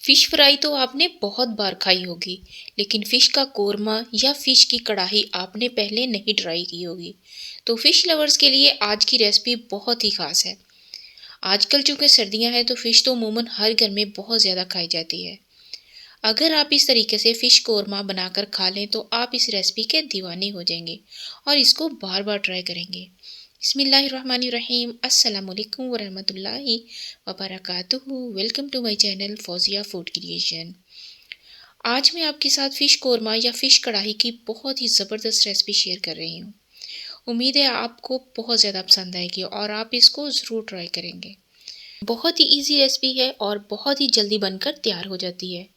Fish fry तो आपने बहुत बार खाई होगी, लेकिन फ़िश का कोरमा या फ़िश की कढ़ाई आपने पहले नहीं ट्राई की होगी। तो फ़िश लवर्स के लिए आज की रेसिपी बहुत ही ख़ास है। आजकल चूँकि सर्दियाँ हैं तो फ़िश तो अमूमन हर घर में बहुत ज़्यादा खाई जाती है। अगर आप इस तरीके से फ़िश कोरमा बनाकर खा लें तो आप इस रेसिपी के दीवाने हो जाएंगे और इसको बार-बार ट्राई करेंगे। बिस्मिल्लाहिर्रहमानिर्रहीम, अस्सलाम वालेकुम वरहमतुल्लाहि वबरकातुहू। Welcome to my channel Fauzia food creation. आज मैं आपके साथ फ़िश कोरमा या फ़िश कढ़ाई की बहुत ही ज़बरदस्त रेसिपी शेयर कर रही हूँ। उम्मीद है आपको बहुत ज़्यादा पसंद आएगी और आप इसको ज़रूर ट्राई करेंगे। बहुत ही ईजी रेसिपी है और बहुत ही जल्दी बनकर तैयार हो जाती है।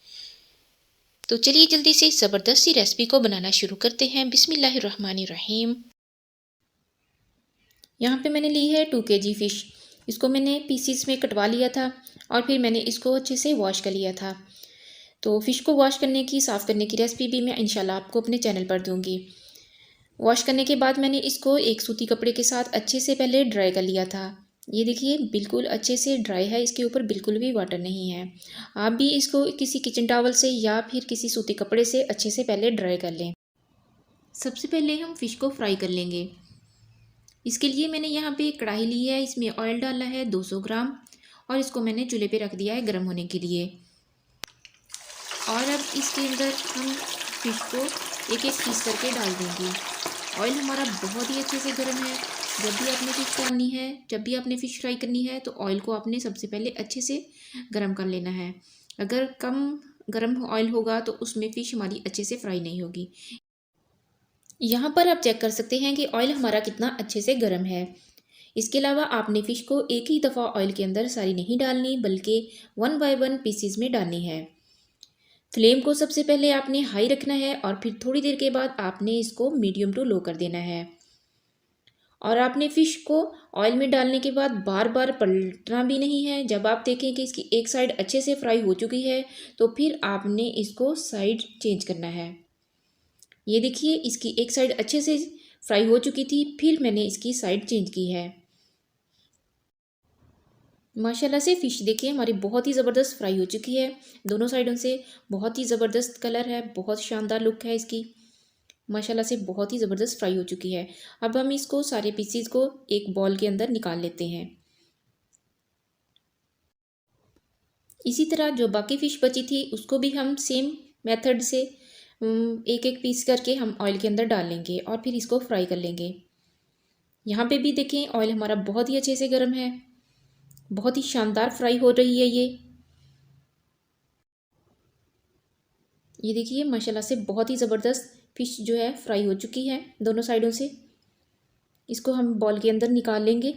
तो चलिए जल्दी से इस ज़बरदस्त सी रेसिपी को बनाना शुरू करते हैं। बिस्मिल्लाहिर्रहमानिर्रहीम। यहाँ पे मैंने ली है 2 kg फ़िश। इसको मैंने पीसीस में कटवा लिया था और फिर मैंने इसको अच्छे से वॉश कर लिया था। तो फ़िश को वॉश करने की, साफ़ करने की रेसिपी भी मैं इंशाल्लाह आपको अपने चैनल पर दूँगी। वॉश करने के बाद मैंने इसको एक सूती कपड़े के साथ अच्छे से पहले ड्राई कर लिया था। ये देखिए बिल्कुल अच्छे से ड्राई है, इसके ऊपर बिल्कुल भी वाटर नहीं है। आप भी इसको किसी किचन टॉवल से या फिर किसी सूती कपड़े से अच्छे से पहले ड्राई कर लें। सबसे पहले हम फ़िश को फ्राई कर लेंगे। इसके लिए मैंने यहाँ पे एक कढ़ाई ली है, इसमें ऑयल डाला है 200 ग्राम और इसको मैंने चूल्हे पे रख दिया है गर्म होने के लिए। और अब इसके अंदर हम फ़िश को एक एक पीस करके डाल देंगे। ऑयल हमारा बहुत ही अच्छे से गर्म है। जब भी आपने फ़िश डालनी है, जब भी आपने फ़िश फ्राई करनी है तो ऑयल को आपने सबसे पहले अच्छे से गर्म कर लेना है। अगर कम गर्म ऑयल होगा तो उसमें फ़िश हमारी अच्छे से फ्राई नहीं होगी। यहाँ पर आप चेक कर सकते हैं कि ऑयल हमारा कितना अच्छे से गर्म है। इसके अलावा आपने फ़िश को एक ही दफ़ा ऑयल के अंदर सारी नहीं डालनी, बल्कि 1 बाय 1 पीसीज में डालनी है। फ्लेम को सबसे पहले आपने हाई रखना है और फिर थोड़ी देर के बाद आपने इसको मीडियम टू लो कर देना है। और आपने फ़िश को ऑयल में डालने के बाद बार बार पलटना भी नहीं है। जब आप देखें कि इसकी एक साइड अच्छे से फ्राई हो चुकी है तो फिर आपने इसको साइड चेंज करना है। ये देखिए इसकी एक साइड अच्छे से फ्राई हो चुकी थी, फिर मैंने इसकी साइड चेंज की है। माशाल्लाह से फ़िश देखिए हमारी बहुत ही ज़बरदस्त फ्राई हो चुकी है दोनों साइडों से। बहुत ही ज़बरदस्त कलर है, बहुत शानदार लुक है इसकी। माशाल्लाह से बहुत ही ज़बरदस्त फ्राई हो चुकी है। अब हम इसको सारे पीसीज को एक बॉल के अंदर निकाल लेते हैं। इसी तरह जो बाकी फ़िश बची थी उसको भी हम सेम मेथड से एक एक पीस करके हम ऑयल के अंदर डाल लेंगे और फिर इसको फ्राई कर लेंगे। यहाँ पे भी देखें ऑयल हमारा बहुत ही अच्छे से गर्म है, बहुत ही शानदार फ्राई हो रही है ये देखिए माशाल्लाह से बहुत ही ज़बरदस्त फ़िश जो है फ्राई हो चुकी है दोनों साइडों से। इसको हम बॉल के अंदर निकाल लेंगे।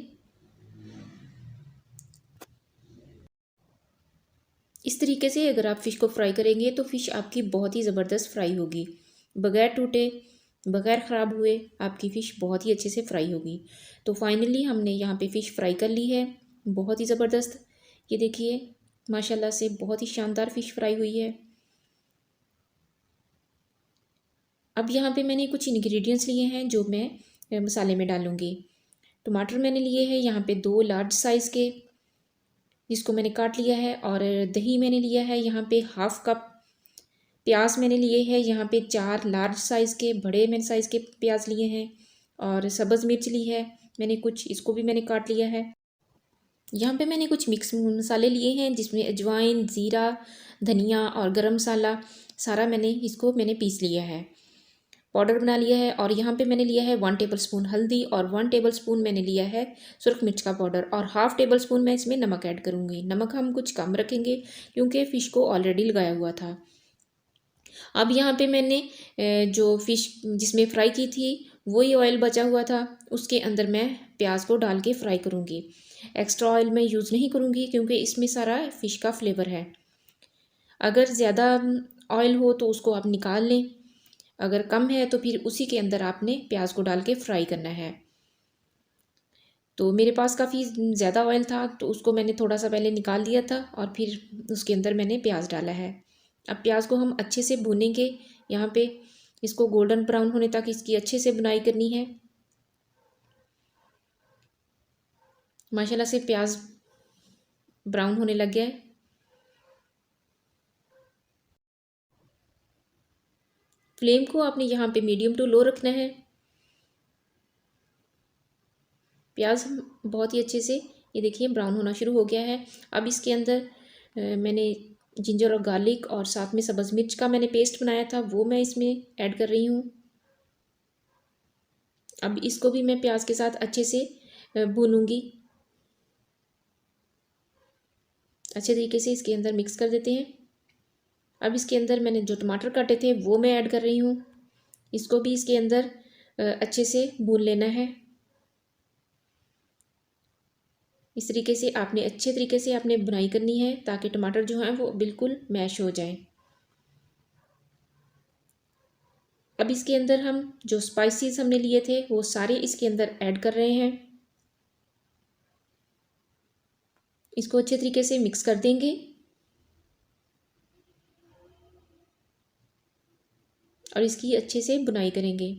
इस तरीके से अगर आप फ़िश को फ्राई करेंगे तो फ़िश आपकी बहुत ही ज़बरदस्त फ्राई होगी, बगैर टूटे, बगैर ख़राब हुए आपकी फ़िश बहुत ही अच्छे से फ्राई होगी। तो फाइनली हमने यहाँ पे फ़िश फ्राई कर ली है, बहुत ही ज़बरदस्त। ये देखिए माशाल्लाह से बहुत ही शानदार फ़िश फ्राई हुई है। अब यहाँ पे मैंने कुछ इंग्रेडिएंट्स लिए हैं जो मैं मसाले में डालूँगी। टमाटर मैंने लिए हैं यहाँ पे 2 लार्ज साइज़ के, जिसको मैंने काट लिया है। और दही मैंने लिया है यहाँ पे हाफ़ कप। प्याज मैंने लिए हैं यहाँ पे 4 लार्ज साइज़ के, बड़े मैंने साइज़ के प्याज लिए हैं। और सब्ज़ मिर्च ली है मैंने कुछ, इसको भी मैंने काट लिया है। यहाँ पे मैंने कुछ मिक्स मसाले लिए हैं जिसमें अजवाइन, ज़ीरा, धनिया और गरम मसाला सारा मैंने पीस लिया है, पाउडर बना लिया है। और यहाँ पे मैंने लिया है 1 टेबलस्पून हल्दी और 1 टेबलस्पून मैंने लिया है सुरख मिर्च का पाउडर और हाफ़ टेबलस्पून मैं इसमें नमक ऐड करूँगी। नमक हम कुछ कम रखेंगे क्योंकि फ़िश को ऑलरेडी लगाया हुआ था। अब यहाँ पे मैंने जो फ़िश जिसमें फ्राई की थी वही ऑयल बचा हुआ था, उसके अंदर मैं प्याज को डाल के फ्राई करूँगी। एक्स्ट्रा ऑयल मैं यूज़ नहीं करूँगी क्योंकि इसमें सारा फ़िश का फ्लेवर है। अगर ज़्यादा ऑयल हो तो उसको आप निकाल लें, अगर कम है तो फिर उसी के अंदर आपने प्याज को डाल के फ्राई करना है। तो मेरे पास काफ़ी ज़्यादा ऑयल था तो उसको मैंने थोड़ा सा पहले निकाल दिया था और फिर उसके अंदर मैंने प्याज डाला है। अब प्याज को हम अच्छे से भूनेंगे। यहाँ पे इसको गोल्डन ब्राउन होने तक इसकी अच्छे से बुनाई करनी है। माशाल्लाह से प्याज ब्राउन होने लग गया है। फ्लेम को आपने यहाँ पे मीडियम टू लो रखना है। प्याज बहुत ही अच्छे से ये देखिए ब्राउन होना शुरू हो गया है। अब इसके अंदर मैंने जिंजर और गार्लिक और साथ में सब्ज़ मिर्च का मैंने पेस्ट बनाया था, वो मैं इसमें ऐड कर रही हूँ। अब इसको भी मैं प्याज के साथ अच्छे से भूनूंगी। अच्छे तरीके से इसके अंदर मिक्स कर देते हैं। अब इसके अंदर मैंने जो टमाटर काटे थे वो मैं ऐड कर रही हूँ। इसको भी इसके अंदर अच्छे से भून लेना है। इस तरीके से आपने अच्छे तरीके से आपने बुनाई करनी है ताकि टमाटर जो हैं वो बिल्कुल मैश हो जाएं। अब इसके अंदर हम जो स्पाइसेस हमने लिए थे वो सारे इसके अंदर ऐड कर रहे हैं। इसको अच्छे तरीके से मिक्स कर देंगे और इसकी अच्छे से बुनाई करेंगे।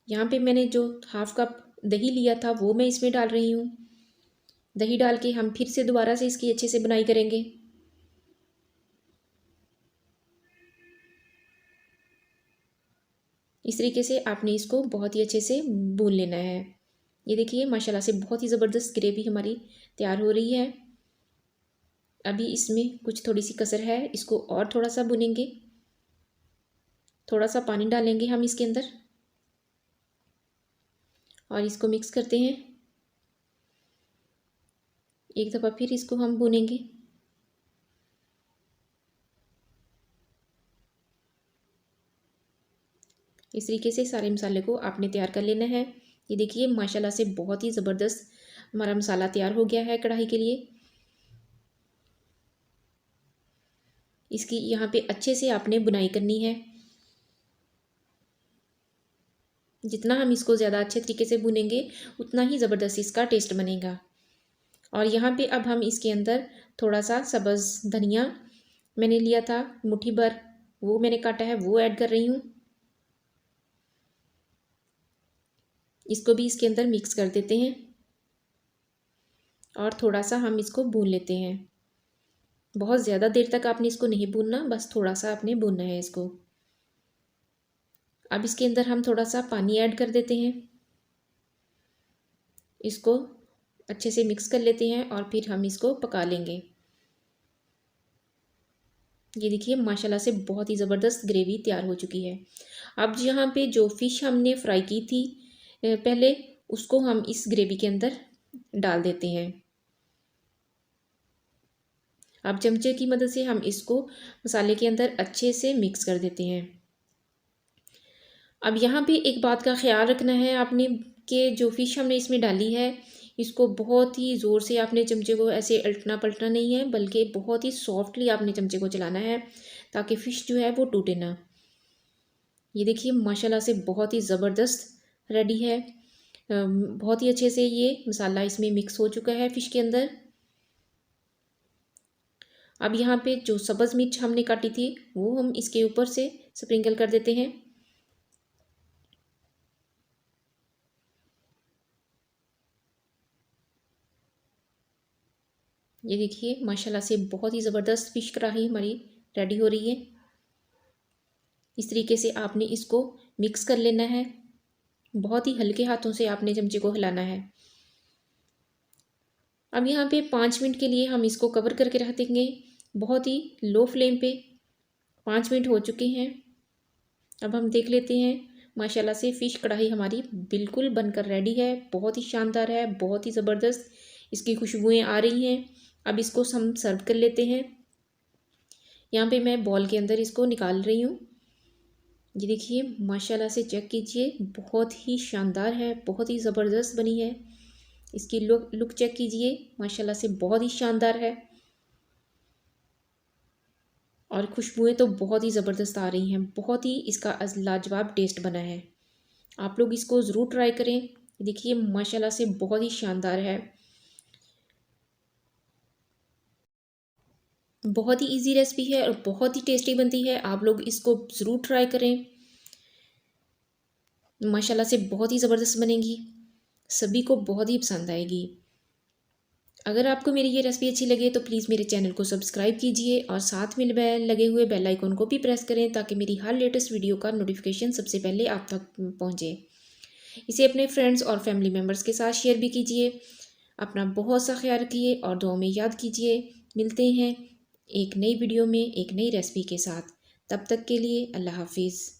यहाँ पे मैंने जो हाफ कप दही लिया था वो मैं इसमें डाल रही हूँ। दही डाल के हम फिर से दोबारा से इसकी अच्छे से बुनाई करेंगे। इस तरीके से आपने इसको बहुत ही अच्छे से भून लेना है। ये देखिए माशाल्लाह से बहुत ही ज़बरदस्त ग्रेवी हमारी तैयार हो रही है। अभी इसमें कुछ थोड़ी सी कसर है, इसको और थोड़ा सा भुनेंगे। थोड़ा सा पानी डालेंगे हम इसके अंदर और इसको मिक्स करते हैं। एक दफ़ा फिर इसको हम भुनेंगे। इस तरीके से सारे मसाले को आपने तैयार कर लेना है। ये देखिए माशाल्लाह से बहुत ही ज़बरदस्त हमारा मसाला तैयार हो गया है कढ़ाई के लिए। इसकी यहाँ पे अच्छे से आपने बुनाई करनी है। जितना हम इसको ज़्यादा अच्छे तरीके से भुनेंगे उतना ही ज़बरदस्त इसका टेस्ट बनेगा। और यहाँ पे अब हम इसके अंदर थोड़ा सा सब्ज़ धनिया मैंने लिया था मुट्ठी भर, वो मैंने काटा है, वो ऐड कर रही हूँ। इसको भी इसके अंदर मिक्स कर देते हैं और थोड़ा सा हम इसको भून लेते हैं। बहुत ज़्यादा देर तक आपने इसको नहीं भूनना, बस थोड़ा सा आपने भूनना है इसको। अब इसके अंदर हम थोड़ा सा पानी ऐड कर देते हैं। इसको अच्छे से मिक्स कर लेते हैं और फिर हम इसको पका लेंगे। ये देखिए माशाल्लाह से बहुत ही ज़बरदस्त ग्रेवी तैयार हो चुकी है। अब यहाँ पे जो फ़िश हमने फ्राई की थी पहले, उसको हम इस ग्रेवी के अंदर डाल देते हैं। अब चमचे की मदद से हम इसको मसाले के अंदर अच्छे से मिक्स कर देते हैं। अब यहाँ पे एक बात का ख्याल रखना है आपने कि जो फ़िश हमने इसमें डाली है, इसको बहुत ही ज़ोर से आपने चमचे को ऐसे उलटना पलटना नहीं है, बल्कि बहुत ही सॉफ्टली आपने चमचे को चलाना है ताकि फ़िश जो है वो टूटे ना। ये देखिए माशाल्लाह से बहुत ही ज़बरदस्त रेडी है। बहुत ही अच्छे से ये मसाला इसमें मिक्स हो चुका है फ़िश के अंदर। अब यहाँ पे जो सब्ज़ मिर्च हमने काटी थी वो हम इसके ऊपर से स्प्रिंकल कर देते हैं। ये देखिए माशाल्लाह से बहुत ही ज़बरदस्त फ़िश कढ़ाई हमारी रेडी हो रही है। इस तरीके से आपने इसको मिक्स कर लेना है। बहुत ही हल्के हाथों से आपने चमचे को हिलाना है। अब यहाँ पे 5 मिनट के लिए हम इसको कवर करके रख देंगे बहुत ही लो फ्लेम पे। 5 मिनट हो चुके हैं। अब हम देख लेते हैं। माशाल्लाह से फ़िश कढ़ाई हमारी बिल्कुल बनकर रेडी है। बहुत ही शानदार है, बहुत ही ज़बरदस्त इसकी खुशबुएँ आ रही हैं। अब इसको हम सर्व कर लेते हैं। यहाँ पे मैं बॉल के अंदर इसको निकाल रही हूँ। ये देखिए माशाल्लाह से चेक कीजिए, बहुत ही शानदार है, बहुत ही ज़बरदस्त बनी है। इसकी लुक चेक कीजिए, माशाल्लाह से बहुत ही शानदार है और खुशबुएं तो बहुत ही ज़बरदस्त आ रही हैं। बहुत ही इसका लाजवाब टेस्ट बना है। आप लोग इसको ज़रूर ट्राई करें। देखिए माशाल्लाह से बहुत ही शानदार है। बहुत ही इजी रेसिपी है और बहुत ही टेस्टी बनती है। आप लोग इसको ज़रूर ट्राई करें। माशाल्लाह से बहुत ही ज़बरदस्त बनेगी, सभी को बहुत ही पसंद आएगी। अगर आपको मेरी ये रेसिपी अच्छी लगे तो प्लीज़ मेरे चैनल को सब्सक्राइब कीजिए और साथ में लगे हुए बेल आइकन को भी प्रेस करें ताकि मेरी हर लेटेस्ट वीडियो का नोटिफिकेशन सबसे पहले आप तक पहुँचे। इसे अपने फ्रेंड्स और फैमिली मेम्बर्स के साथ शेयर भी कीजिए। अपना बहुत सा ख्याल रखिए और दुआ में याद कीजिए। मिलते हैं एक नई वीडियो में एक नई रेसिपी के साथ। तब तक के लिए अल्लाह हाफिज़।